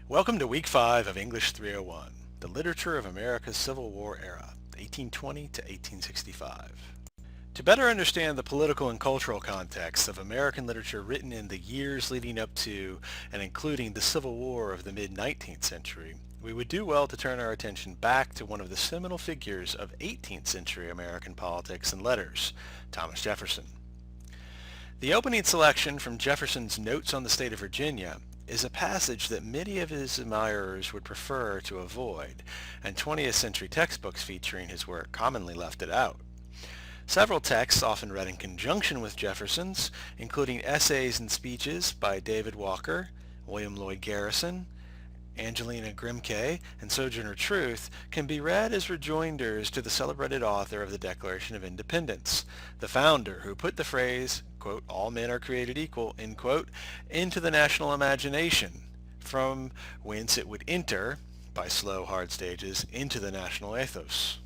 Welcome to Week 5 of English 301, the literature of America's Civil War era, 1820 to 1865. To better understand the political and cultural context of American literature written in the years leading up to and including the Civil War of the mid-19th century, we would do well to turn our attention back to one of the seminal figures of 18th century American politics and letters, Thomas Jefferson. The opening selection from Jefferson's Notes on the State of Virginia is a passage that many of his admirers would prefer to avoid, and 20th century textbooks featuring his work commonly left it out. Several texts often read in conjunction with Jefferson's, including essays and speeches by David Walker, William Lloyd Garrison, Angelina Grimke, and Sojourner Truth, can be read as rejoinders to the celebrated author of the Declaration of Independence, the founder who put the phrase, quote, "all men are created equal," end quote, into the national imagination, from whence it would enter, by slow, hard stages, into the national ethos.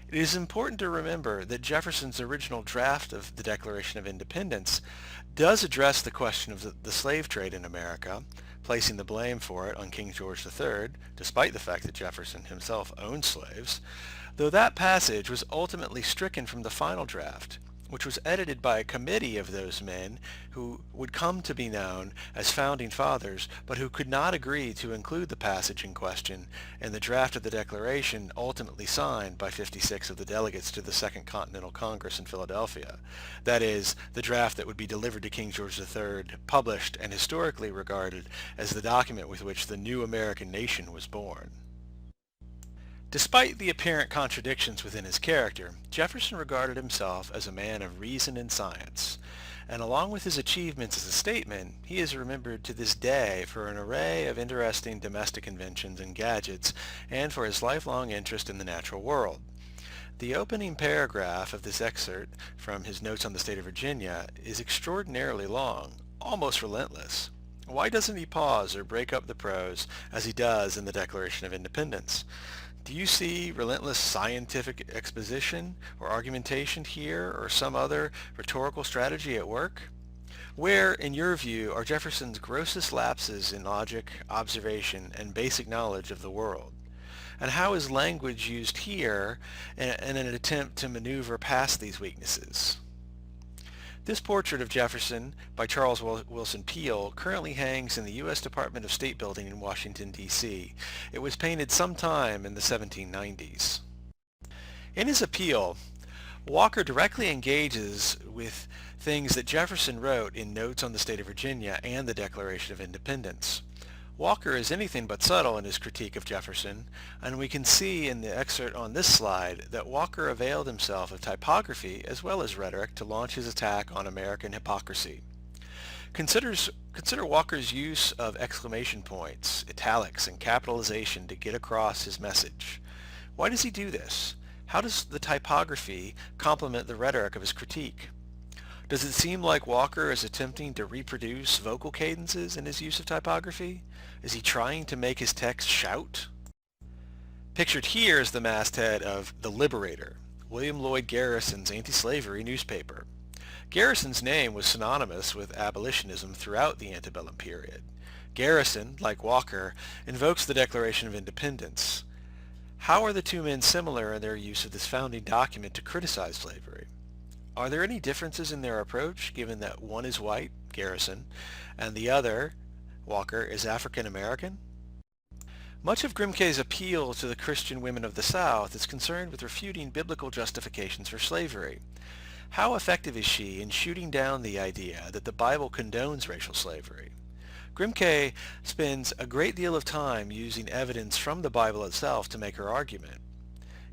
It is important to remember that Jefferson's original draft of the Declaration of Independence does address the question of the slave trade in America, placing the blame for it on King George III, despite the fact that Jefferson himself owned slaves, though that passage was ultimately stricken from the final draft, which was edited by a committee of those men who would come to be known as Founding Fathers, but who could not agree to include the passage in question in the draft of the Declaration ultimately signed by 56 of the delegates to the Second Continental Congress in Philadelphia. That is, the draft that would be delivered to King George III, published and historically regarded as the document with which the new American nation was born. Despite the apparent contradictions within his character, Jefferson regarded himself as a man of reason and science, and along with his achievements as a statesman, he is remembered to this day for an array of interesting domestic inventions and gadgets, and for his lifelong interest in the natural world. The opening paragraph of this excerpt from his Notes on the State of Virginia is extraordinarily long, almost relentless. Why doesn't he pause or break up the prose as he does in the Declaration of Independence? Do you see relentless scientific exposition or argumentation here, or some other rhetorical strategy at work? Where, in your view, are Jefferson's grossest lapses in logic, observation, and basic knowledge of the world? And how is language used here in an attempt to maneuver past these weaknesses? This portrait of Jefferson by Charles Wilson Peale currently hangs in the U.S. Department of State building in Washington, D.C. It was painted sometime in the 1790s. In his appeal, Walker directly engages with things that Jefferson wrote in Notes on the State of Virginia and the Declaration of Independence. Walker is anything but subtle in his critique of Jefferson, and we can see in the excerpt on this slide that Walker availed himself of typography as well as rhetoric to launch his attack on American hypocrisy. Consider Walker's use of exclamation points, italics, and capitalization to get across his message. Why does he do this? How does the typography complement the rhetoric of his critique? Does it seem like Walker is attempting to reproduce vocal cadences in his use of typography? Is he trying to make his text shout? Pictured here is the masthead of The Liberator, William Lloyd Garrison's anti-slavery newspaper. Garrison's name was synonymous with abolitionism throughout the antebellum period. Garrison, like Walker, invokes the Declaration of Independence. How are the two men similar in their use of this founding document to criticize slavery? Are there any differences in their approach, given that one is white, Garrison, and the other, Walker, is African American? Much of Grimke's appeal to the Christian women of the South is concerned with refuting biblical justifications for slavery. How effective is she in shooting down the idea that the Bible condones racial slavery? Grimke spends a great deal of time using evidence from the Bible itself to make her argument.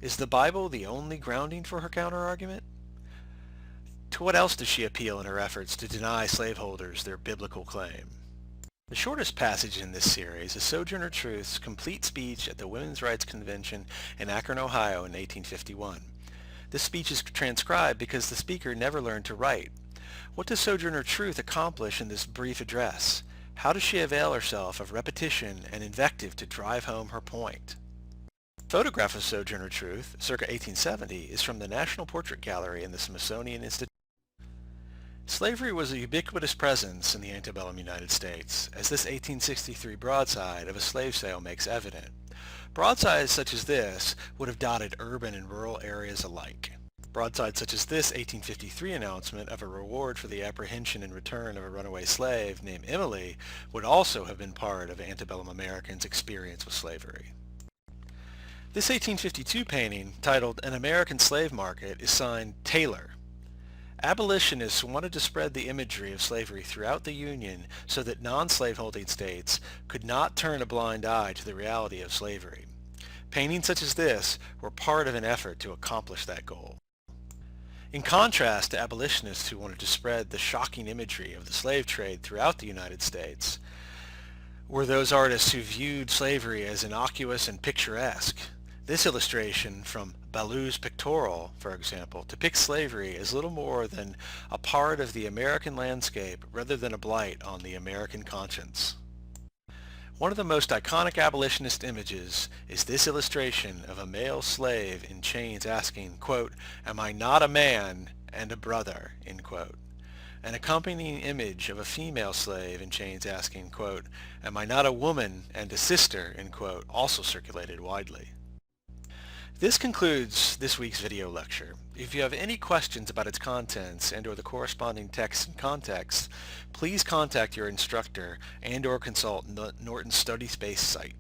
Is the Bible the only grounding for her counterargument? To what else does she appeal in her efforts to deny slaveholders their biblical claim? The shortest passage in this series is Sojourner Truth's complete speech at the Women's Rights Convention in Akron, Ohio in 1851. This speech is transcribed because the speaker never learned to write. What does Sojourner Truth accomplish in this brief address? How does she avail herself of repetition and invective to drive home her point? A photograph of Sojourner Truth, circa 1870, is from the National Portrait Gallery in the Smithsonian Institution. Slavery was a ubiquitous presence in the antebellum United States, as this 1863 broadside of a slave sale makes evident. Broadsides such as this would have dotted urban and rural areas alike. Broadsides such as this 1853 announcement of a reward for the apprehension and return of a runaway slave named Emily would also have been part of antebellum Americans' experience with slavery. This 1852 painting, titled An American Slave Market, is signed Taylor. Abolitionists wanted to spread the imagery of slavery throughout the Union so that non-slaveholding states could not turn a blind eye to the reality of slavery. Paintings such as this were part of an effort to accomplish that goal. In contrast to abolitionists who wanted to spread the shocking imagery of the slave trade throughout the United States, were those artists who viewed slavery as innocuous and picturesque. This illustration from Ballew's Pictorial, for example, depicts slavery as little more than a part of the American landscape rather than a blight on the American conscience. One of the most iconic abolitionist images is this illustration of a male slave in chains asking, quote, "Am I not a man and a brother?" end quote. An accompanying image of a female slave in chains asking, quote, "Am I not a woman and a sister?" end quote, also circulated widely. This concludes this week's video lecture. If you have any questions about its contents and or the corresponding text and context, please contact your instructor and or consult Norton's Study Space site.